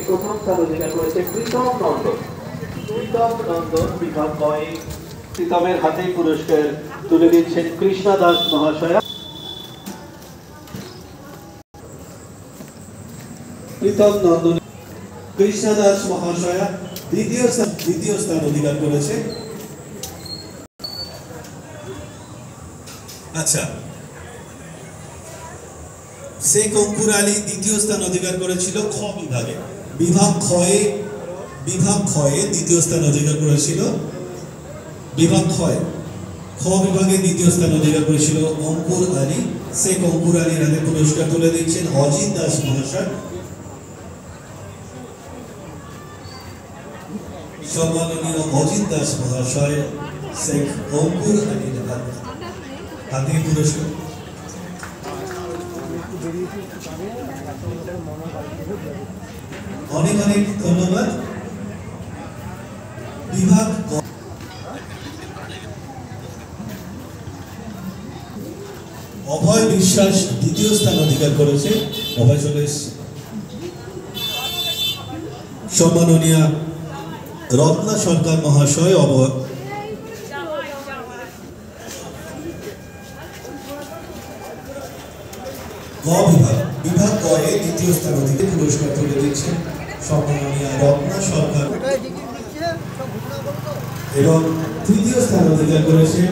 প্রথম স্থান অধিকার করেছে প্রীতম নন্দন। প্রীতম নন্দন বিভাগ কয়ে প্রীতমের হাতে পুরস্কার তুলে দিচ্ছেন কৃষ্ণা দাস মহাশয়া। প্রীতম নন্দন কৃষ্ণা দাস মহাশয়া দ্বিতীয় স্থান অধিকার করেছে। আচ্ছা, শেখ অঙ্কুর আলী দ্বিতীয় স্থান অধিকার করেছিল খ বিভাগে। বিভাগ ক্ষয়ে দ্বিতীয় স্থান অধিকার করেছিল। খ বিভাগে দ্বিতীয় স্থান অধিকার করেছিল অঙ্কুর আলী। শেখ অঙ্কুর আলীর হাতে পুরস্কার তুলে দিচ্ছেন অজিত দাস মহাশয়। সম্মাননীয় অজিত দাস মহাশয় শেখ অঙ্কুর আলীর হাতে পুরস্কার। অনেক অনেক ধন্যবাদ। বিভাগ অভয় বিশ্বাস দ্বিতীয় স্থান অধিকার করেছে। অভয় চলে এসছে। সম্মাননীয় রত্না সরকার মহাশয় বিভাগ গয়ে দ্বিতীয় স্থান অধিকার পুরস্কার তুলে দিচ্ছেন সম্মাননীয় রত্না সরকার এবং তৃতীয় স্থান অধিকার করেছে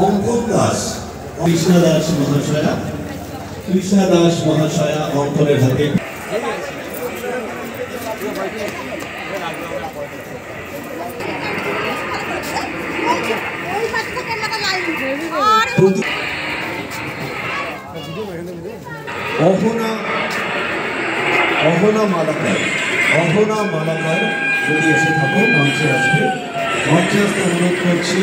অঙ্কন দাস কৃষ্ণা দাস মহাশয়া অঙ্কনের হাতে অহনা মালাকার যদি এসে থাকো মঞ্চে আসবে। মঞ্চে আসতে অনুরোধ করছি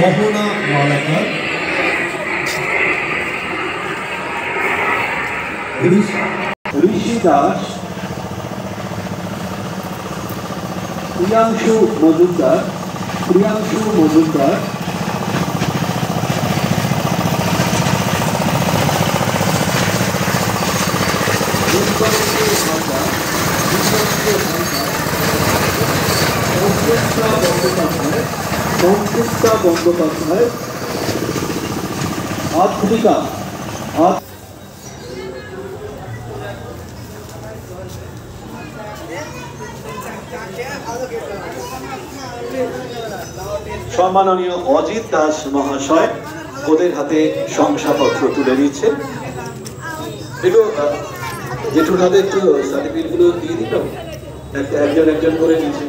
অহনা মালাকার। ঋষি দাস, প্রিয়াংশু মজুমদার, সংযুক্তা বন্দ্যোপাধ্যায়, আদ্রিকা সম্মাননীয় অজিত দাস মহাশয় ওদের হাতে শংসাপত্র তুলে দিচ্ছেন। একটু জেঠুর হাতে একটু সার্টিফিকেট গুলো দিয়ে দিলাম, একজন করে নিচে